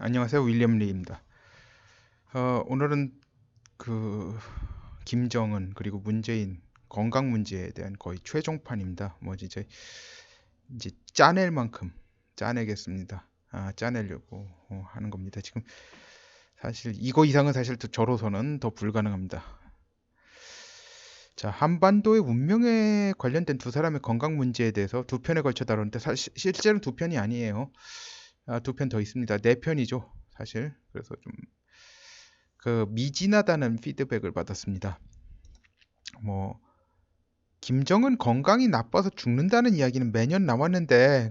안녕하세요. 윌리엄 리입니다. 오늘은 그 김정은 그리고 문재인 건강 문제에 대한 거의 최종판입니다. 뭐 이제 짜낼 만큼 짜내겠습니다. 짜내려고 하는 겁니다. 지금 사실 이거 이상은 사실 저로서는 더 불가능합니다. 자, 한반도의 운명에 관련된 두 사람의 건강 문제에 대해서 두 편에 걸쳐 다루는데 사실 실제로는 두 편이 아니에요. 두 편 더 있습니다. 네 편이죠, 사실. 그래서 좀 미진하다는 피드백을 받았습니다. 뭐 김정은 건강이 나빠서 죽는다는 이야기는 매년 나왔는데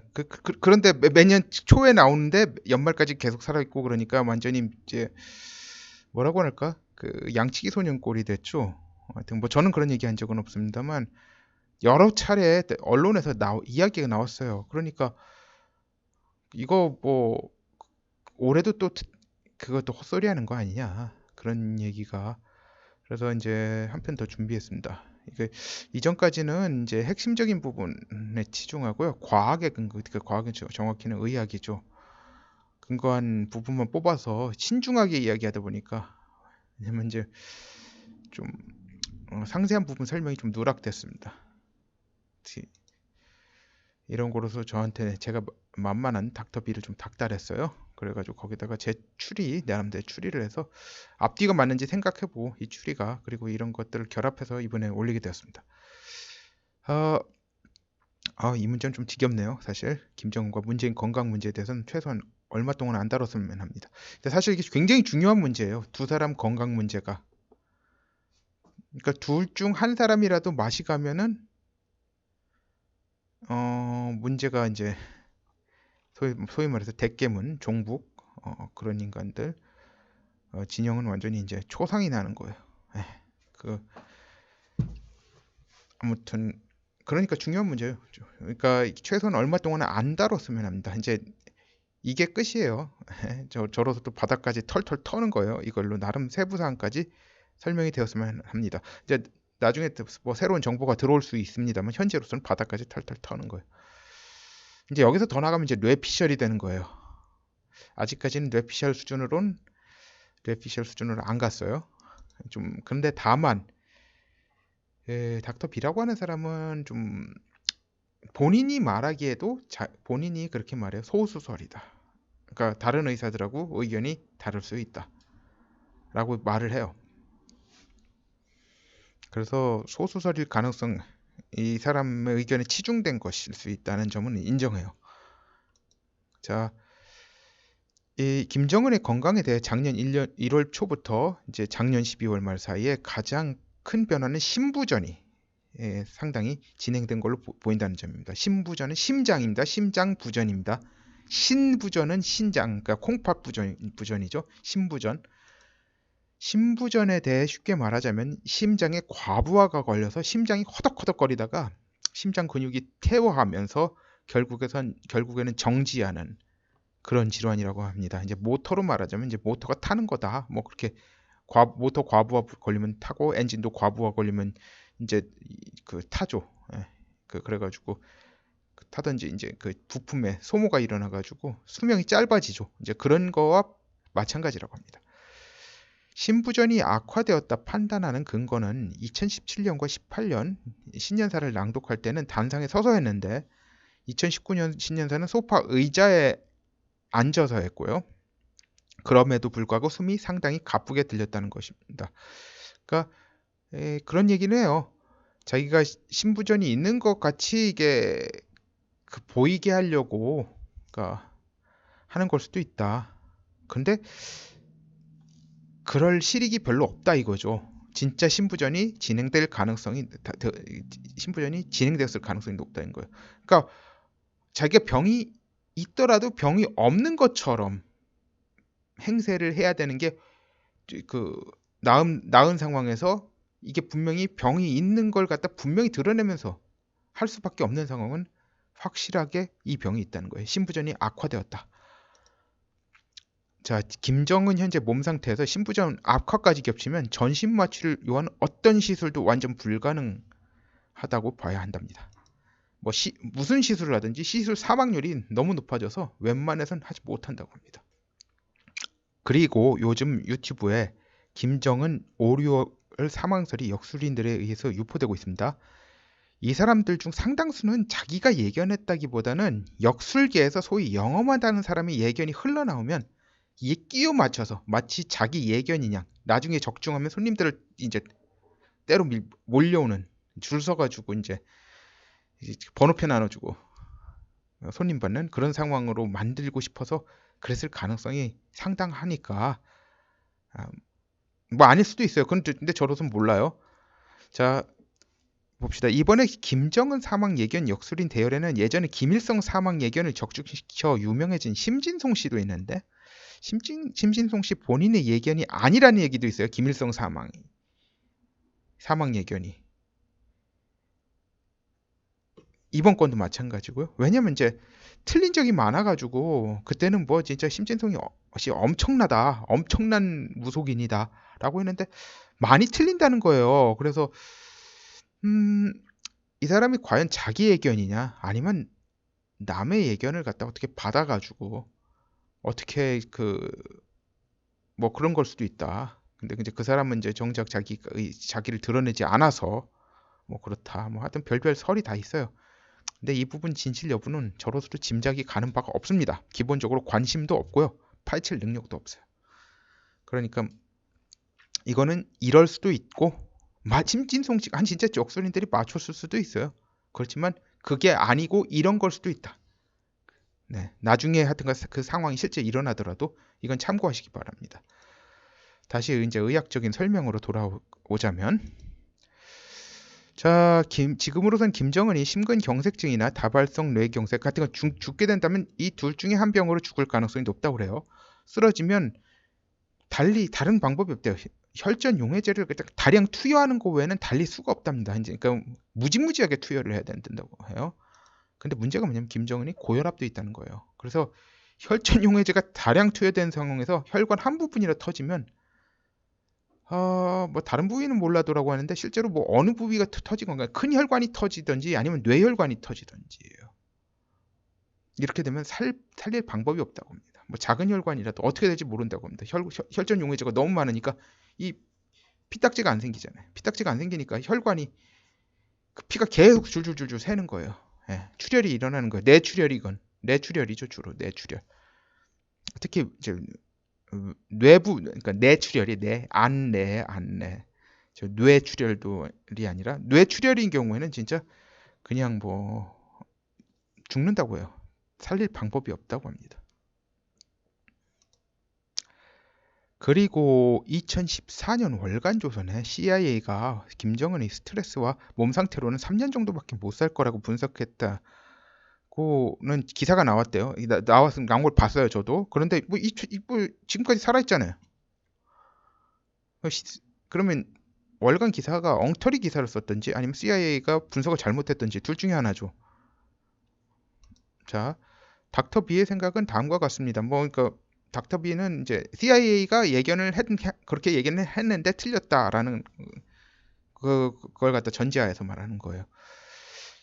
런데 매년 초에 나오는데 연말까지 계속 살아있고 그러니까 완전히 이제 뭐라고 할까 양치기 소년 꼴이 됐죠. 하여튼 뭐 저는 그런 얘기 한 적은 없습니다만 여러 차례 언론에서 이야기가 나왔어요. 그러니까 이거 뭐 올해도 또 그것도 헛소리 하는 거 아니냐 그런 얘기가. 그래서 이제 한 편 더 준비했습니다. 이전까지는 이제 핵심적인 부분에 치중하고요. 과학의 근거, 과학은 정확히는 의학이죠. 근거한 부분만 뽑아서 신중하게 이야기하다 보니까 왜냐면 이제 좀 상세한 부분 설명이 좀 누락됐습니다. 이런 거로서 저한테 제가 만만한 닥터비를 좀 닥달했어요. 그래가지고 거기다가 제 추리, 내 나름대로 추리를 해서 앞뒤가 맞는지 생각해보고 이 추리가 그리고 이런 것들을 결합해서 이번에 올리게 되었습니다. 어, 이 문제는 좀 지겹네요. 사실 김정은과 문재인 건강 문제에 대해서는 최소한 얼마 동안 안 다뤘으면 합니다. 근데 사실 이게 굉장히 중요한 문제예요. 두 사람 건강 문제가. 그러니까 둘 중 한 사람이라도 맛이 가면은 문제가 이제 소위 말해서 대깨문, 종북 그런 인간들 진영은 완전히 이제 초상이 나는 거예요. 에, 그 아무튼 그러니까 중요한 문제예요. 그러니까 최소한 얼마 동안은 안 다뤘으면 합니다. 이제 이게 끝이에요. 저로서 또 바닥까지 털털 터는 거예요. 이걸로 나름 세부 사항까지 설명이 되었으면 합니다. 이제 나중에 뭐 새로운 정보가 들어올 수 있습니다만 현재로서는 바닥까지 털털 터는 거예요. 이제 여기서 더 나가면 이제 뇌피셜이 되는 거예요. 아직까지는 뇌피셜 수준으로 안 갔어요. 좀 근데 다만 닥터 비라고 하는 사람은 좀 본인이 말하기에도 본인이 그렇게 말해요. 소수설이다. 그러니까 다른 의사들하고 의견이 다를 수 있다. 라고 말을 해요. 그래서 소수설일 가능성, 이 사람의 의견에 치중된 것일 수 있다는 점은 인정해요. 자, 이 김정은의 건강에 대해 작년 1월 초부터 이제 작년 12월 말 사이에 가장 큰 변화는 심부전이 상당히 진행된 걸로 보인다는 점입니다. 심부전은 심장입니다. 심장부전입니다. 신부전은 신장, 그러니까 콩팥 부전이죠. 심부전. 심부전에 대해 쉽게 말하자면 심장에 과부하가 걸려서 심장이 허덕허덕거리다가 심장 근육이 퇴화하면서 결국에는 정지하는 그런 질환이라고 합니다. 이제 모터로 말하자면 이제 모터가 타는 거다. 뭐 그렇게 모터 과부하 걸리면 타고 엔진도 과부하 걸리면 이제 타죠. 예. 그래가지고 타든지 이제 그 부품에 소모가 일어나가지고 수명이 짧아지죠. 이제 그런 거와 마찬가지라고 합니다. 신부전이 악화되었다 판단하는 근거는 2017년과 18년 신년사를 낭독할 때는 단상에 서서 했는데 2019년 신년사는 소파 의자에 앉아서 했고요. 그럼에도 불구하고 숨이 상당히 가쁘게 들렸다는 것입니다. 그러니까 그런 얘기는 해요. 자기가 신부전이 있는 것 같이 이게 보이게 하려고 그러니까 하는 걸 수도 있다. 근데 그럴 실익이 별로 없다 이거죠. 진짜 신부전이 진행되었을 가능성이 높다는 거예요. 그러니까 자기가 병이 있더라도 병이 없는 것처럼 행세를 해야 되는 게 그 나은 상황에서 이게 분명히 병이 있는 걸 갖다 분명히 드러내면서 할 수밖에 없는 상황은 확실하게 이 병이 있다는 거예요. 신부전이 악화되었다. 자, 김정은 현재 몸 상태에서 신부전 악화까지 겹치면 전신 마취를 요한 어떤 시술도 완전 불가능하다고 봐야 한답니다. 무슨 시술을 하든지 시술 사망률이 너무 높아져서 웬만해선 하지 못한다고 합니다. 그리고 요즘 유튜브에 김정은 오류월 사망설이 역술인들에 의해서 유포되고 있습니다. 이 사람들 중 상당수는 자기가 예견했다기보다는 역술계에서 소위 영험하다는 사람의 예견이 흘러나오면 이에 끼워 맞춰서 마치 자기 예견이냐, 나중에 적중하면 손님들을 이제 때로 몰려오는, 줄 서가지고 이제 번호표 나눠주고 손님 받는 그런 상황으로 만들고 싶어서 그랬을 가능성이 상당하니까, 뭐 아닐 수도 있어요. 근데 저로서는 몰라요. 자, 봅시다. 이번에 김정은 사망 예견 역술인 대열에는 예전에 김일성 사망 예견을 적중시켜 유명해진 심진송 씨도 있는데, 심진송 씨 본인의 예견이 아니라는 얘기도 있어요. 김일성 사망 예견이. 이번 건도 마찬가지고요. 왜냐면 이제 틀린 적이 많아가지고 그때는 뭐 진짜 심진송이 엄청나다, 엄청난 무속인이다 라고 했는데 많이 틀린다는 거예요. 그래서 이 사람이 과연 자기 예견이냐, 아니면 남의 예견을 갖다 어떻게 받아가지고 어떻게 뭐 그런 걸 수도 있다. 근데 이제 그 사람은 이제 정작 자기를 드러내지 않아서 뭐 그렇다. 뭐 하여튼 별별 설이 다 있어요. 근데 이 부분 진실 여부는 저로서도 짐작이 가는 바가 없습니다. 기본적으로 관심도 없고요. 파헤칠 능력도 없어요. 그러니까 이거는 이럴 수도 있고, 심진송 씨가 한 진짜 역술인들이 맞췄을 수도 있어요. 그렇지만 그게 아니고 이런 걸 수도 있다. 네, 나중에 하여튼 그 상황이 실제 일어나더라도 이건 참고하시기 바랍니다. 다시 이제 의학적인 설명으로 돌아오자면, 자, 지금으로선 김정은이 심근경색증이나 다발성 뇌경색 같은 거 죽게 된다면 이 둘 중에 한 병으로 죽을 가능성이 높다고 그래요. 쓰러지면 다른 방법이 없대요. 혈전 용해제를 다량 투여하는 거 외에는 달리 수가 없답니다. 이제 그러니까 무지무지하게 투여를 해야 된다고 해요. 근데 문제가 뭐냐면 김정은이 고혈압도 있다는 거예요. 그래서 혈전 용해제가 다량 투여된 상황에서 혈관 한 부분이라 터지면 뭐 다른 부위는 몰라도라고 하는데 실제로 뭐 어느 부위가 터진 건가요? 큰 혈관이 터지든지 아니면 뇌혈관이 터지든지예요. 이렇게 되면 살릴 방법이 없다고 합니다. 뭐 작은 혈관이라도 어떻게 될지 모른다고 합니다. 혈전 용해제가 너무 많으니까 이 피딱지가 안 생기잖아요. 피딱지가 안 생기니까 혈관이 그 피가 계속 줄줄줄줄 새는 거예요. 예, 출혈이 일어나는 거예요. 뇌출혈이죠, 주로 뇌출혈. 특히 이제 뇌부, 그러니까 뇌출혈이 안내. 저 뇌출혈이 아니라 뇌출혈인 경우에는 진짜 그냥 뭐 죽는다고 해요. 살릴 방법이 없다고 합니다. 그리고 2014년 월간조선에 CIA가 김정은의 스트레스와 몸 상태로는 3년 정도밖에 못 살 거라고 분석했다고는 기사가 나왔대요. 나왔으면 나온 걸 봤어요, 저도. 그런데 뭐 지금까지 살아있잖아요. 그러면 월간 기사가 엉터리 기사를 썼든지 아니면 CIA가 분석을 잘못했든지 둘 중에 하나죠. 자, 닥터 B의 생각은 다음과 같습니다. 그러니까 닥터 B는 이제 CIA가 그렇게 예견을 했는데 틀렸다라는 그걸 갖다 전제하에서 말하는 거예요.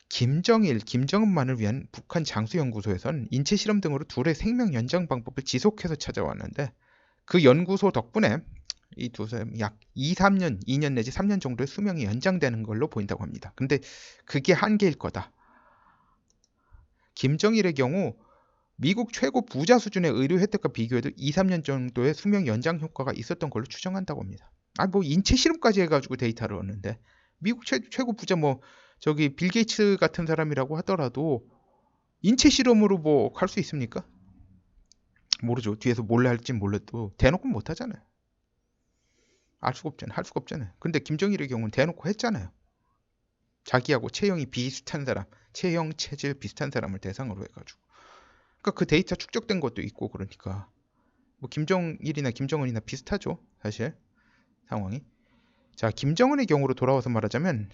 김정은만을 위한 북한 장수연구소에선 인체 실험 등으로 둘의 생명 연장 방법을 지속해서 찾아왔는데 그 연구소 덕분에 이 두 사람 약 2년 내지 3년 정도의 수명이 연장되는 걸로 보인다고 합니다. 근데 그게 한계일 거다. 김정일의 경우 미국 최고 부자 수준의 의료 혜택과 비교해도 2, 3년 정도의 수명 연장 효과가 있었던 걸로 추정한다고 합니다. 뭐 인체 실험까지 해가지고 데이터를 얻는데 미국 최고 부자 저기 빌 게이츠 같은 사람이라고 하더라도 인체 실험으로 뭐 할 수 있습니까? 모르죠. 뒤에서 몰래 할진 몰라도 대놓고 못 하잖아요. 할 수가 없잖아요. 근데 김정일의 경우는 대놓고 했잖아요. 자기하고 체형이 비슷한 사람, 체형, 체질 비슷한 사람을 대상으로 해가지고. 그러니까 그 데이터 축적된 것도 있고 그러니까 뭐 김정일이나 김정은이나 비슷하죠. 사실 상황이. 자, 김정은의 경우로 돌아와서 말하자면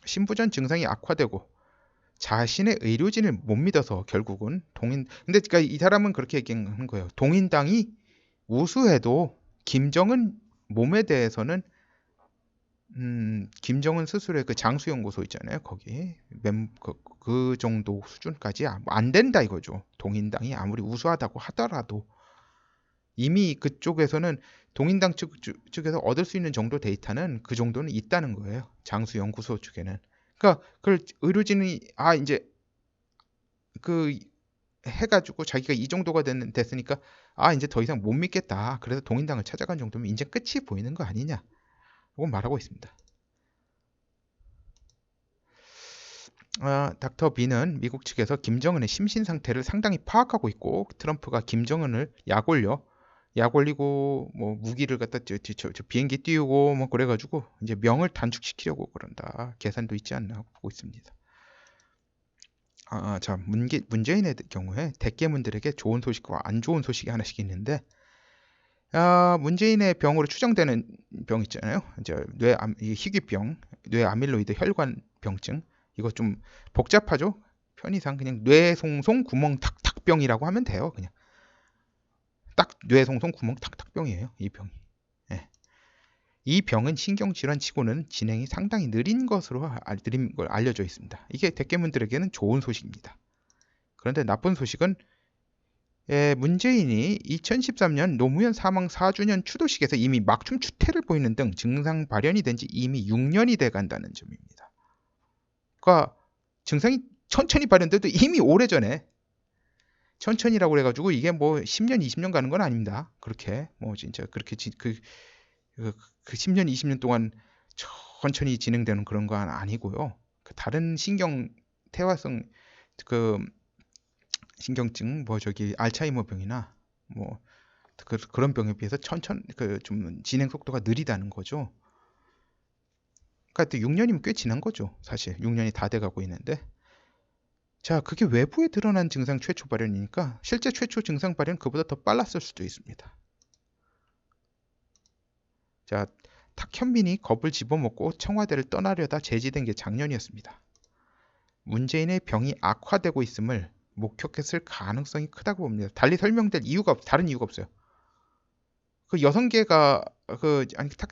신부전 증상이 악화되고 자신의 의료진을 못 믿어서 결국은 근데 그러니까 이 사람은 그렇게 얘기하는 거예요. 동인당이 우수해도 김정은 몸에 대해서는 김정은 스스로의 그 장수연구소 있잖아요. 거기 그 정도 수준까지 안 된다 이거죠. 동인당이 아무리 우수하다고 하더라도 이미 그쪽에서는 동인당 측에서 얻을 수 있는 정도 데이터는 그 정도는 있다는 거예요. 장수연구소 쪽에는. 그러니까 그걸 의료진이 이제 그 해가지고 자기가 이 정도가 됐으니까 이제 더 이상 못 믿겠다. 그래서 동인당을 찾아간 정도면 이제 끝이 보이는 거 아니냐. 이건 말하고 있습니다. 닥터 비는 미국 측에서 김정은의 심신 상태를 상당히 파악하고 있고 트럼프가 김정은을 약 올리고 뭐 무기를 갖다 저 비행기 띄우고 뭐 그래가지고 이제 명을 단축시키려고 그런다. 계산도 있지 않나 보고 있습니다. 자, 문재인의 경우에 대깨문들에게 좋은 소식과 안 좋은 소식이 하나씩 있는데, 문재인의 병으로 추정되는 병 있잖아요. 이제 희귀병, 뇌 아밀로이드 혈관 병증. 이거 좀 복잡하죠? 편의상 그냥 뇌송송 구멍 탁탁병이라고 하면 돼요. 그냥 딱 뇌송송 구멍 탁탁병이에요. 이 병이. 예. 이 병은 신경질환치고는 진행이 상당히 느린 것으로 알려져 있습니다. 이게 대깨문들에게는 좋은 소식입니다. 그런데 나쁜 소식은 문재인이 2013년 노무현 사망 4주년 추도식에서 이미 막춤 추태를 보이는 등 증상 발현이 된 지 이미 6년이 돼 간다는 점입니다. 그러니까 증상이 천천히 발현돼도 이미 오래전에 천천히라고 그래가지고 이게 뭐 10년, 20년 가는 건 아닙니다. 그렇게 뭐 진짜 그렇게 그 10년, 20년 동안 천천히 진행되는 그런 건 아니고요. 그 다른 태화성 그 신경증 알츠하이머 병이나 뭐 그런 병에 비해서 좀 진행 속도가 느리다는 거죠. 그러니까 또 6년이면 꽤 지난 거죠. 사실 6년이 다 돼가고 있는데, 자, 그게 외부에 드러난 증상 최초 발현이니까 실제 최초 증상 발현 그보다 더 빨랐을 수도 있습니다. 자, 탁현민이 겁을 집어먹고 청와대를 떠나려다 제지된 게 작년이었습니다. 문재인의 병이 악화되고 있음을 목격했을 가능성이 크다고 봅니다. 달리 설명될 다른 이유가 없어요. 그 여성계가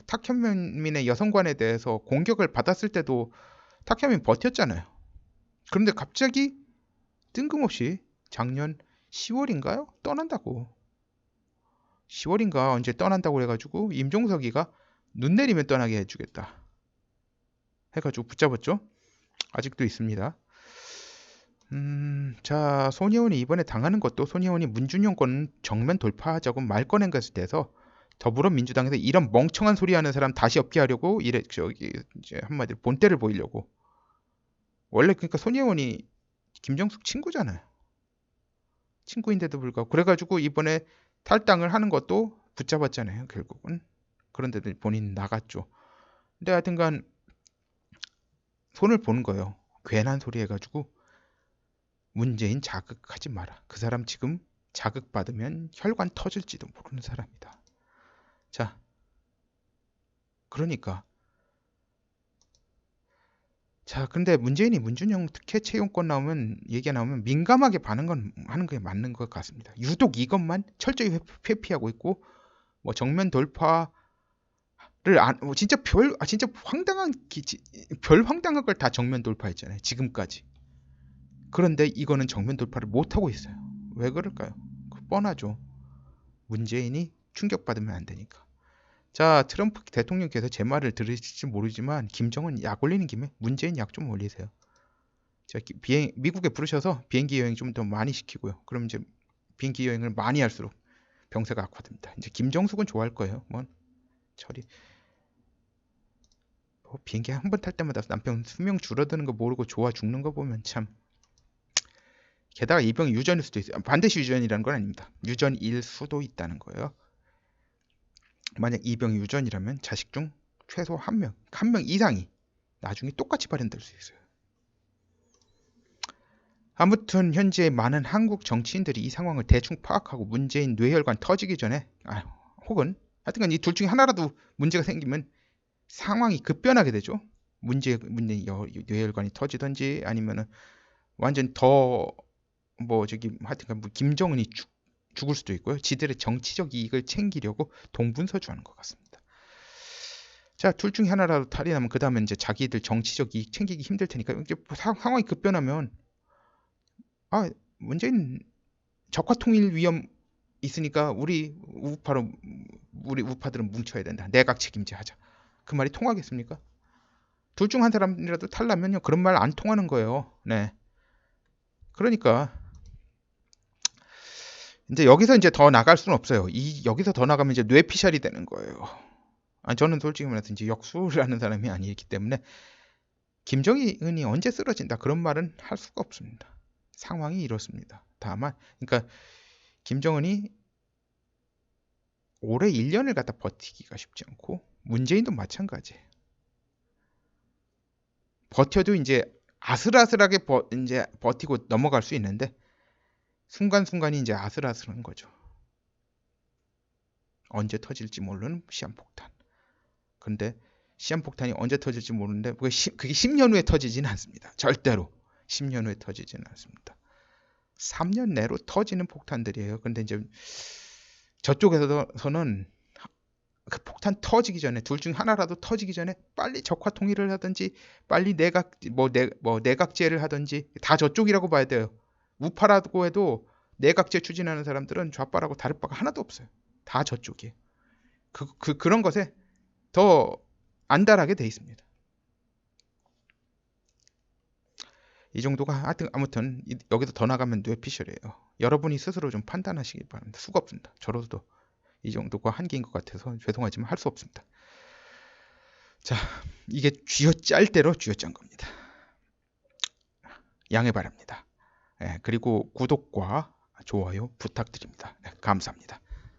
탁현민의 여성관에 대해서 공격을 받았을 때도 탁현민 버텼잖아요. 그런데 갑자기 뜬금없이 작년 10월인가요? 떠난다고. 10월인가 언제 떠난다고 해가지고 임종석이가 눈 내리면 떠나게 해주겠다 해가지고 붙잡았죠. 아직도 있습니다. 자, 손혜원이 이번에 당하는 것도 손혜원이 문준용 건 정면 돌파하자고 말 꺼낸 것에 대해서 더불어민주당에서 이런 멍청한 소리 하는 사람 다시 없게 하려고 이제 한마디로 본때를 보이려고. 원래 그러니까 손혜원이 김정숙 친구잖아요. 친구인데도 불구하고 그래가지고 이번에 탈당을 하는 것도 붙잡았잖아요. 결국은. 그런데도 본인 나갔죠. 근데 하여튼간 손을 보는 거예요. 괜한 소리 해가지고 문재인 자극하지 마라. 그 사람 지금 자극받으면 혈관 터질지도 모르는 사람이다. 자, 그러니까 자, 근데 문재인이 문준용 특혜 채용권 얘기가 나오면 민감하게 하는 게 맞는 것 같습니다. 유독 이것만 철저히 회피하고 있고 뭐 정면 돌파를 진짜 진짜 별 황당한 걸 다 정면 돌파했잖아요. 지금까지. 그런데 이거는 정면 돌파를 못 하고 있어요. 왜 그럴까요? 뻔하죠. 문재인이 충격받으면 안 되니까. 자, 트럼프 대통령께서 제 말을 들으실지 모르지만 김정은 약 올리는 김에 문재인 약 좀 올리세요. 자, 미국에 부르셔서 비행기 여행 좀 더 많이 시키고요. 그럼 이제 비행기 여행을 많이 할수록 병세가 악화됩니다. 이제 김정숙은 좋아할 거예요. 뭐 비행기 한 번 탈 때마다 남편 수명 줄어드는 거 모르고 좋아 죽는 거 보면 참. 게다가 이 병이 유전일 수도 있어요. 반드시 유전이라는 건 아닙니다. 유전일 수도 있다는 거예요. 만약 이 병이 유전이라면 자식 중 최소 한 명 이상이 나중에 똑같이 발현될 수 있어요. 아무튼 현재 많은 한국 정치인들이 이 상황을 대충 파악하고 문재인 뇌혈관 터지기 전에 혹은 하여튼간 이 둘 중에 하나라도 문제가 생기면 상황이 급변하게 되죠. 문재인 뇌혈관이 터지든지 아니면은 완전 하여튼간 김정은이 죽을 수도 있고요. 지들의 정치적 이익을 챙기려고 동분서주하는 것 같습니다. 자, 둘 중에 하나라도 탈이 나면 그 다음에 이제 자기들 정치적 이익 챙기기 힘들 테니까 이제 상황이 급변하면 문재인 적화 통일 위험이 있으니까 우리 우파들은 뭉쳐야 된다. 내각 책임제하자. 그 말이 통하겠습니까? 둘 중 한 사람이라도 탈라면요. 그런 말 안 통하는 거예요. 네. 그러니까 이제 여기서 이제 더 나갈 수는 없어요. 여기서 더 나가면 이제 뇌피셜이 되는 거예요. 저는 솔직히 말해서 이제 역수를 하는 사람이 아니기 때문에 김정은이 언제 쓰러진다 그런 말은 할 수가 없습니다. 상황이 이렇습니다. 다만 그러니까 김정은이 올해 1년을 갖다 버티기가 쉽지 않고 문재인도 마찬가지예요. 버텨도 이제 아슬아슬하게 이제 버티고 넘어갈 수 있는데 순간순간이 이제 아슬아슬한 거죠. 언제 터질지 모르는 시한폭탄. 근데 시한폭탄이 언제 터질지 모르는데 그게 10년 후에 터지지는 않습니다. 절대로 10년 후에 터지지는 않습니다. 3년 내로 터지는 폭탄들이에요. 근데 이제 저쪽에서는 그 폭탄 터지기 전에 둘 중 하나라도 터지기 전에 빨리 적화 통일을 하든지 빨리 내각제를 하든지 다 저쪽이라고 봐야 돼요. 우파라고 해도 내각제 추진하는 사람들은 좌파라고 다를 바가 하나도 없어요. 다 저쪽이에요. 그런 것에 더 안달하게 돼 있습니다. 이 정도가 하여튼 아무튼 여기서 더 나가면 뇌피셜이에요. 여러분이 스스로 좀 판단하시기 바랍니다. 수가 없습니다. 저로도 이 정도가 한계인 것 같아서 죄송하지만 할 수 없습니다. 자, 이게 쥐어짤 대로 쥐어짠 겁니다. 양해 바랍니다. 그리고 구독과 좋아요 부탁드립니다. 감사합니다.